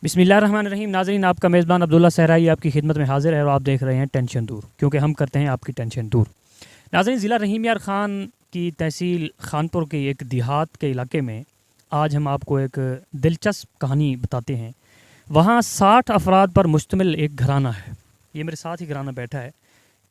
बिस्मिल्लाहिर्रहमानिर्रहीम। नाज़रीन, आपका मेज़बान अब्दुल्ला सहराई आपकी खिदमत में हाजिर है और आप देख रहे हैं टेंशन दूर, क्योंकि हम करते हैं आपकी टेंशन दूर। नाज़रीन, ज़िला रहीम यार ख़ान की तहसील खानपुर के एक देहात के इलाके में आज हम आपको एक दिलचस्प कहानी बताते हैं। वहाँ 60 अफराद पर मुश्तमिल एक घराना है। ये मेरे साथ ही घराना बैठा है।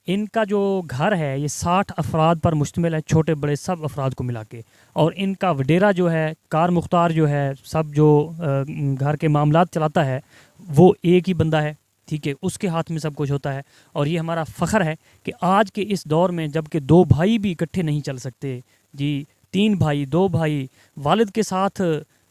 इनका जो घर है ये 60 अफराद पर मुश्तमिल है, छोटे बड़े सब अफराद को मिला के। और इनका वडेरा जो है, कार मुख्तार जो है, सब जो घर के मामलात चलाता है वो एक ही बंदा है। ठीक है, उसके हाथ में सब कुछ होता है। और ये हमारा फ़ख्र है कि आज के इस दौर में जबकि 2 भाई भी इकट्ठे नहीं चल सकते जी, 3 भाई 2 भाई वालिद के साथ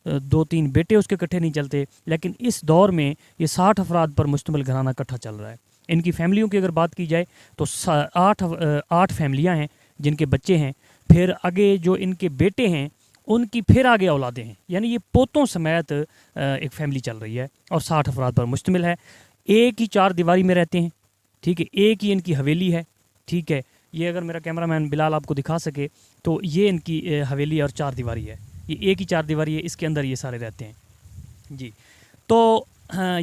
2-3 बेटे उसके इकट्ठे नहीं चलते, लेकिन इस दौर में ये 60 अफराद पर मुश्तमिल घराना इकट्ठा चल रहा है। इनकी फैमिलियों की अगर बात की जाए तो 8 फैमिलियाँ हैं जिनके बच्चे हैं। फिर आगे जो इनके बेटे हैं उनकी फिर आगे औलादें हैं, यानी ये पोतों समेत एक फैमिली चल रही है और 60 अफराद पर मुश्तमिल है। एक ही 4 दीवारी में रहते हैं। ठीक है, एक ही इनकी हवेली है। ठीक है, ये अगर मेरा कैमरामैन बिलाल आपको दिखा सके तो ये इनकी हवेली और 4 दीवारी है। ये एक ही 4 दीवारी है, इसके अंदर ये सारे रहते हैं जी। तो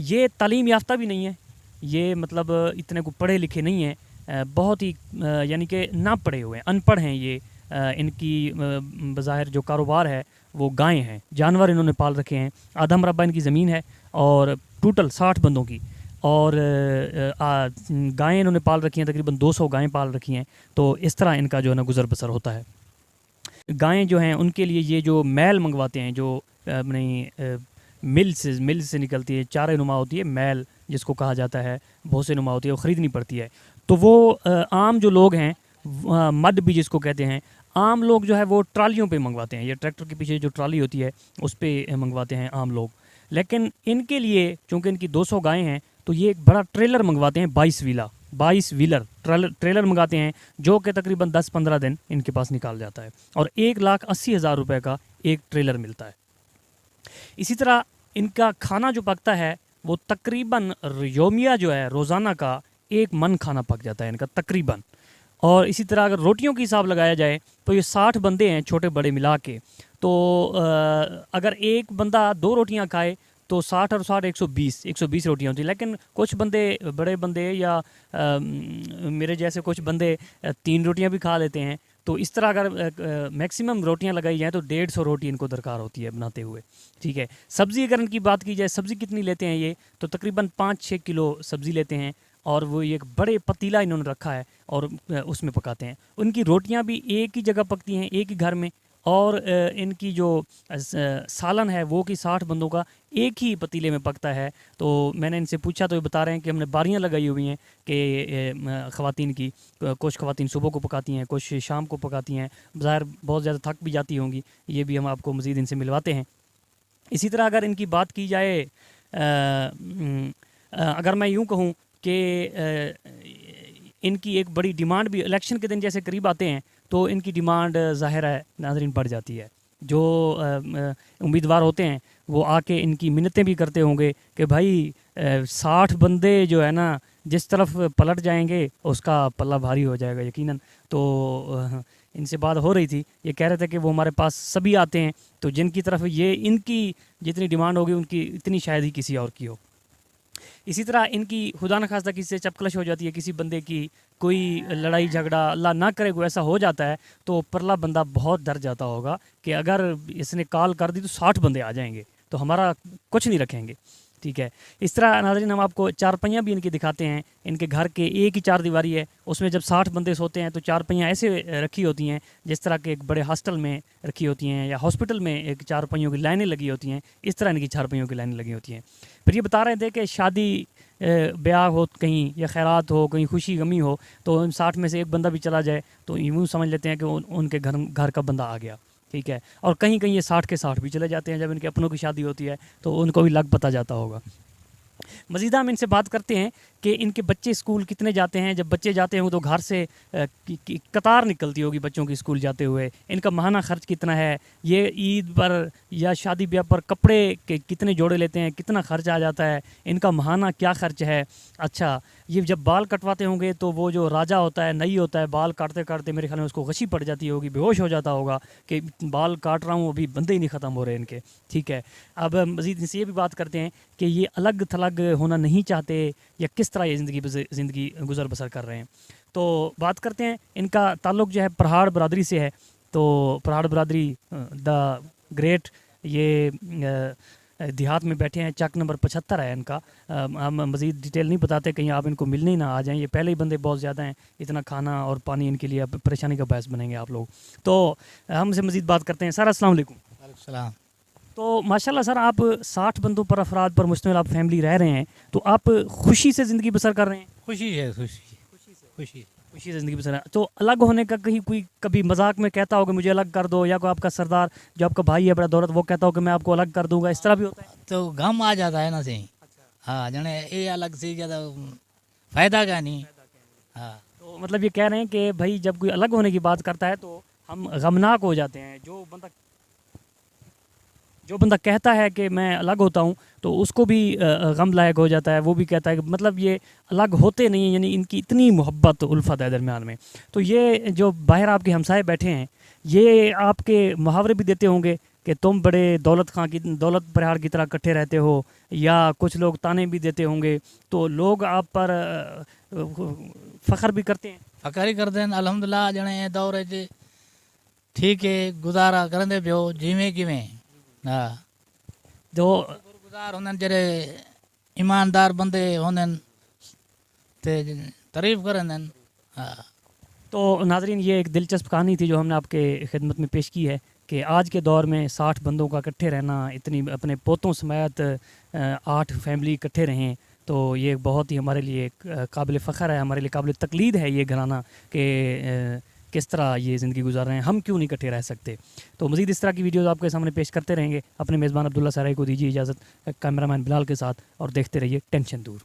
ये तालीम याफ्ता भी नहीं है, ये मतलब इतने को पढ़े लिखे नहीं हैं, बहुत ही यानी कि ना पढ़े हुए हैं, अनपढ़ हैं ये। इनकी बज़ाहिर जो कारोबार है वो गायें हैं, जानवर इन्होंने पाल रखे हैं। आधा मरबा इनकी ज़मीन है और टोटल 60 बंदों की। और गायें इन्होंने पाल रखी हैं, तकरीबन 200 गायें पाल रखी हैं। तो इस तरह इनका जो है ना गुज़र बसर होता है। गायें जो हैं उनके लिए ये जो मैल मंगवाते हैं, जो अपनी मिल से निकलती है, चारे नुमा होती है मैल जिसको कहा जाता है, भोसे नुमा होती है, वो ख़रीदनी पड़ती है। तो वो आम जो लोग हैं, मड भी जिसको कहते हैं, आम लोग जो है वो ट्रालियों पे मंगवाते हैं। ये ट्रैक्टर के पीछे जो ट्राली होती है उस पर मंगवाते हैं आम लोग। लेकिन इनके लिए चूँकि इनकी 200 गायें हैं तो ये एक बड़ा ट्रेलर मंगवाते हैं, 22 व्हीलर ट्रेलर मंगाते हैं, जो कि तकरीबन 10-15 दिन इनके पास निकाल जाता है और 1,80,000 रुपये का एक ट्रेलर मिलता है। इसी तरह इनका खाना जो पकता है वो तकरीबन योमिया जो है रोज़ाना का 1 मन खाना पक जाता है इनका तकरीबन। और इसी तरह अगर रोटियों की हिसाब लगाया जाए तो ये 60 बंदे हैं छोटे बड़े मिला के। तो अगर एक बंदा 2 रोटियां खाए तो 60 और 60 120 रोटियां होती हैं। लेकिन कुछ बंदे, बड़े बंदे या मेरे जैसे कुछ बंदे 3 रोटियां भी खा लेते हैं। तो इस तरह अगर मैक्सिमम रोटियां लगाई जाएँ तो 150 रोटी इनको दरकार होती है बनाते हुए। ठीक है, सब्ज़ी अगर इनकी बात की जाए, सब्ज़ी कितनी लेते हैं ये, तो तकरीबन 5-6 किलो सब्ज़ी लेते हैं और वो एक बड़े पतीला इन्होंने रखा है और उसमें पकाते हैं। उनकी रोटियां भी एक ही जगह पकती हैं, एक ही घर में। और इनकी जो सालन है वो कि 60 बंदों का एक ही पतीले में पकता है। तो मैंने इनसे पूछा तो ये बता रहे हैं कि हमने बारियां लगाई हुई हैं कि ख़वातीन की, कुछ ख़वातीन सुबह को पकाती हैं, कुछ शाम को पकाती हैं। ज़ाहिर बहुत ज़्यादा थक भी जाती होंगी, ये भी हम आपको मज़ीद इनसे मिलवाते हैं। इसी तरह अगर इनकी बात की जाए, अगर मैं यूँ कहूँ कि इनकी एक बड़ी डिमांड भी इलेक्शन के दिन जैसे करीब आते हैं तो इनकी डिमांड ज़ाहिर है नाज़रीन बढ़ जाती है। जो उम्मीदवार होते हैं वो आके इनकी मिन्नतें भी करते होंगे कि भाई 60 बंदे जो है ना जिस तरफ पलट जाएंगे उसका पल्ला भारी हो जाएगा यकीनन। तो इनसे बात हो रही थी, ये कह रहे थे कि वो हमारे पास सभी आते हैं, तो जिनकी तरफ ये इनकी जितनी डिमांड होगी उनकी इतनी शायद ही किसी और की हो। इसी तरह इनकी खुदा न खास्ता किसी से चपकलश हो जाती है, किसी बंदे की कोई लड़ाई झगड़ा अल्लाह ना करे कोई ऐसा हो जाता है तो परला बंदा बहुत डर जाता होगा कि अगर इसने कॉल कर दी तो 60 बंदे आ जाएंगे तो हमारा कुछ नहीं रखेंगे। ठीक है, इस तरह नाज़रीन हम आपको चारपहियाँ भी इनकी दिखाते हैं। इनके घर के एक ही 4 दीवारी है, उसमें जब 60 बंदे सोते हैं तो चारपहियाँ ऐसे रखी होती हैं जिस तरह के एक बड़े हॉस्टल में रखी होती हैं या हॉस्पिटल में एक चारपहियों की लाइनें लगी होती हैं, इस तरह इनकी चारपहियों की लाइनें लगी होती हैं। फिर ये बता रहे थे कि शादी ब्याह हो कहीं या खैरात हो, कहीं खुशी गमी हो, तो उन 60 में से एक बंदा भी चला जाए तो यूँ समझ लेते हैं कि उनके घर का बंदा आ गया। ठीक है, और कहीं कहीं ये 60 के 60 भी चले जाते हैं। जब इनके अपनों की शादी होती है तो उनको भी लग पता जाता होगा। मज़ीद हम इनसे बात करते हैं कि इनके बच्चे स्कूल कितने जाते हैं। जब बच्चे जाते हैं तो घर से कतार निकलती होगी बच्चों की स्कूल जाते हुए। इनका माहाना ख़र्च कितना है, ये ईद पर या शादी ब्याह पर कपड़े के कितने जोड़े लेते हैं, कितना ख़र्च आ जाता है, इनका माहाना क्या ख़र्च है। अच्छा, ये जब बाल कटवाते होंगे तो वो जो राजा होता है, नई होता है, बाल काटते काटते मेरे ख्याल में उसको गशी पड़ जाती होगी, बेहोश हो जाता होगा कि बाल काट रहा हूँ, अभी बंदे ही नहीं ख़त्म हो रहे इनके। ठीक है, अब मज़ीद इनसे ये भी बात करते हैं कि ये अलग थलग होना नहीं चाहते या किस तरह ये ज़िंदगी गुजर बसर कर रहे हैं। तो बात करते हैं, इनका ताल्लुक़ जो है पहाड़ बरादरी से है। तो पहाड़ बरादरी द ग्रेट, ये देहात में बैठे हैं, चक नंबर 75 है इनका। हम मज़ीद डिटेल नहीं बताते, कहीं आप इनको मिलने ही ना आ जाएं। ये पहले ही बंदे बहुत ज़्यादा हैं, इतना खाना और पानी इनके लिए अब परेशानी का बायस बनेंगे आप लोग। तो हमसे मज़ीद बात करते हैं। सर अस्सलाम वालेकुम। सलाम। तो माशाल्लाह सर, आप 60 बंदों पर अफराद पर मुश्तमिल आप फैमिली रह रहे हैं, तो आप खुशी से ज़िंदगी बसर कर रहे हैं? खुशी है, खुशी खुशी से ज़िंदगी बसर है। तो अलग होने का कहीं कोई कभी मजाक में कहता हो कि मुझे अलग कर दो, या कोई आपका सरदार जो आपका भाई है बड़ा दौलत, वो कहता हो कि मैं आपको अलग कर दूंगा, इस तरह भी होता है? तो गम आ जाता है ना से। हाँ, जने ये अलग से ज़्यादा फायदा का नहीं। हाँ, तो मतलब ये कह रहे हैं कि भाई जब कोई अलग होने की बात करता है तो हम गमनाक हो जाते हैं। जो बंदा कहता है कि मैं अलग होता हूँ तो उसको भी गम लायक हो जाता है। वो भी कहता है कि मतलब ये अलग होते नहीं हैं, यानी इनकी इतनी मोहब्बत उल्फत है दरमियान में। तो ये जो बाहर आपके हमसाए बैठे हैं, ये आपके मुहावरे भी देते होंगे कि तुम बड़े दौलत पहाड़ की तरह इकट्ठे रहते हो, या कुछ लोग ताने भी देते होंगे। तो लोग आप पर फ़ख्र भी करते हैं? फ़ख्र ही करते हैं अल्हम्दुलिल्लाह। जने दौर च ठीक है, गुजारा करते पियो जिमें किमें। हाँ, तो गुजार होंगे जरे ईमानदार बंदे होंगे ते तारीफ करें। हाँ। तो नाजरीन, ये एक दिलचस्प कहानी थी जो हमने आपके खिदमत में पेश की है कि आज के दौर में 60 बंदों का इकट्ठे रहना, इतनी अपने पोतों समेत 8 फैमिली इकट्ठे रहें, तो ये बहुत ही हमारे लिए काबिल फ़ख्र है, हमारे लिए काबिल तकलीद है ये घराना कि किस तरह ये ज़िंदगी गुजार रहे हैं, हम क्यों नहीं इकट्ठे रह सकते। तो मज़ीद इस तरह की वीडियोज़ आपके सामने पेश करते रहेंगे। अपने मेज़बान अब्दुल्ला सहराई को दीजिए इजाज़त, कैमरामैन बिलाल के साथ, और देखते रहिए टेंशन दूर।